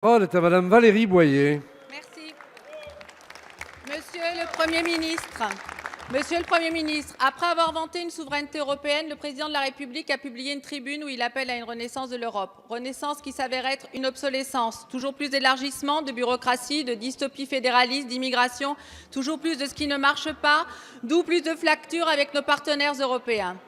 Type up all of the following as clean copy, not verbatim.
parole est à Madame Valérie Boyer. Merci. Monsieur le Premier ministre, après avoir vanté une souveraineté européenne, le président de la République a publié une tribune où il appelle à une renaissance de l'Europe. Renaissance qui s'avère être une obsolescence. Toujours plus d'élargissement, de bureaucratie, de dystopie fédéraliste, d'immigration, toujours plus de ce qui ne marche pas, d'où plus de fractures avec nos partenaires européens.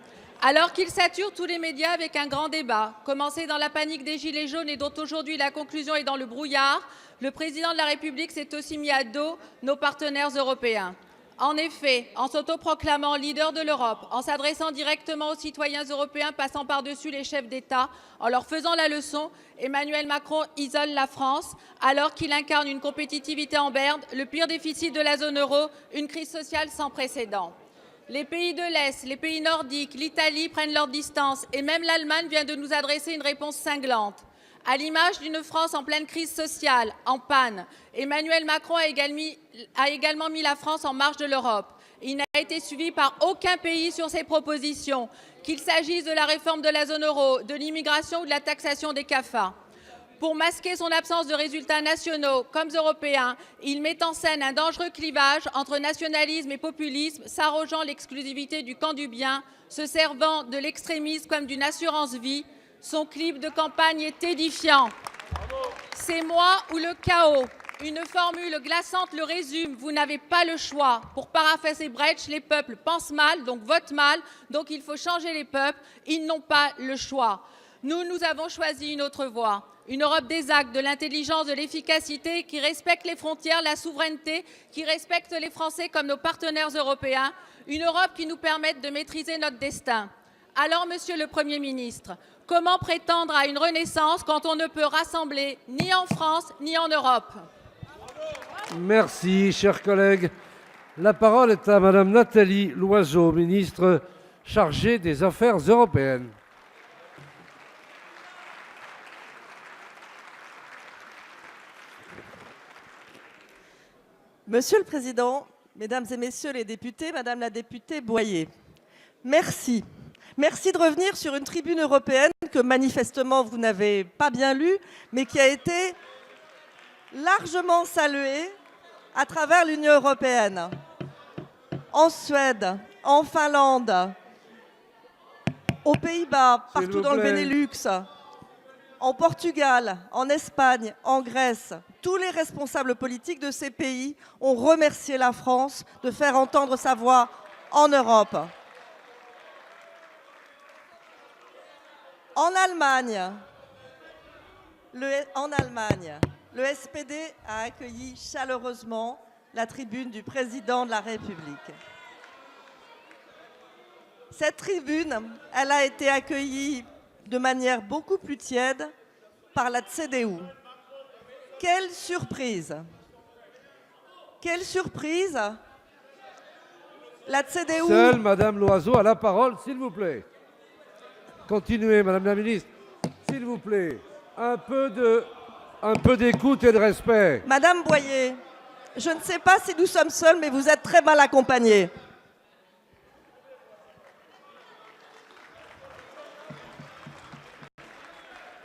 Alors qu'il sature tous les médias avec un grand débat, commencé dans la panique des Gilets jaunes et dont aujourd'hui la conclusion est dans le brouillard, le président de la République s'est aussi mis à dos nos partenaires européens. En effet, en s'autoproclamant leader de l'Europe, en s'adressant directement aux citoyens européens, passant par-dessus les chefs d'État, en leur faisant la leçon, Emmanuel Macron isole la France alors qu'il incarne une compétitivité en berne, le pire déficit de la zone euro, une crise sociale sans précédent. Les pays de l'Est, les pays nordiques, l'Italie prennent leur distance et même l'Allemagne vient de nous adresser une réponse cinglante. À l'image d'une France en pleine crise sociale, en panne, Emmanuel Macron a également mis la France en marge de l'Europe. Il n'a été suivi par aucun pays sur ses propositions, qu'il s'agisse de la réforme de la zone euro, de l'immigration ou de la taxation des CAFA. Pour masquer son absence de résultats nationaux comme européens, il met en scène un dangereux clivage entre nationalisme et populisme, s'arrogeant l'exclusivité du camp du bien, se servant de l'extrémisme comme d'une assurance vie. Son clip de campagne est édifiant. C'est moi ou le chaos. Une formule glaçante le résume. Vous n'avez pas le choix. Pour paraphraser Brecht, les peuples pensent mal, donc votent mal, donc il faut changer les peuples. Ils n'ont pas le choix. Nous avons choisi une autre voie. Une Europe des actes, de l'intelligence, de l'efficacité, qui respecte les frontières, la souveraineté, qui respecte les Français comme nos partenaires européens. Une Europe qui nous permette de maîtriser notre destin. Alors, Monsieur le Premier ministre, comment prétendre à une renaissance quand on ne peut rassembler ni en France ni en Europe? Merci, chers collègues. La parole est à Madame Nathalie Loiseau, ministre chargée des Affaires européennes. Monsieur le Président, Mesdames et Messieurs les députés, Madame la députée Boyer, merci. Merci de revenir sur une tribune européenne que manifestement vous n'avez pas bien lue, mais qui a été largement saluée à travers l'Union européenne. En Suède, en Finlande, aux Pays-Bas, partout dans le Benelux, en Portugal, en Espagne, en Grèce, tous les responsables politiques de ces pays ont remercié la France de faire entendre sa voix en Europe. En Allemagne, le SPD a accueilli chaleureusement la tribune du président de la République. Cette tribune, elle a été accueillie de manière beaucoup plus tiède par la CDU. Quelle surprise! Quelle surprise! La CDU... Seule Madame Loiseau a la parole, s'il vous plaît. Continuez, Madame la ministre. S'il vous plaît, un peu d'écoute et de respect. Madame Boyer, je ne sais pas si nous sommes seuls, mais vous êtes très mal accompagnés.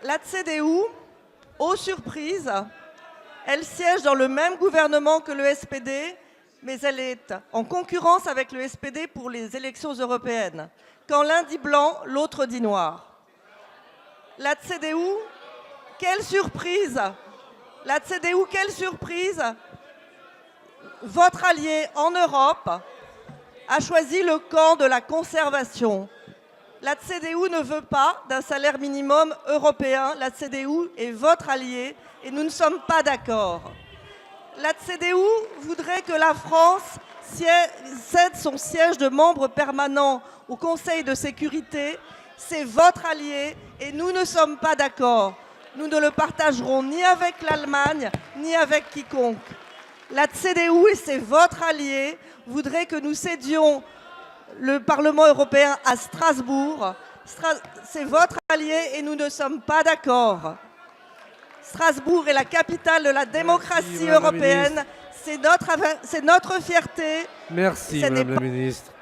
La CDU, aux surprises, elle siège dans le même gouvernement que le SPD, mais elle est en concurrence avec le SPD pour les élections européennes. Quand l'un dit blanc, l'autre dit noir. La CDU, quelle surprise! La CDU, quelle surprise! Votre allié en Europe a choisi le camp de la conservation. La CDU ne veut pas d'un salaire minimum européen. La CDU est votre allié et nous ne sommes pas d'accord. La CDU voudrait que la France cède son siège de membre permanent au Conseil de sécurité. C'est votre allié et nous ne sommes pas d'accord. Nous ne le partagerons ni avec l'Allemagne ni avec quiconque. La CDU, et c'est votre allié, voudrait que nous cédions le Parlement européen à Strasbourg. C'est votre allié et nous ne sommes pas d'accord. Strasbourg est la capitale de la démocratie européenne. C'est notre fierté. Merci, Madame la ministre.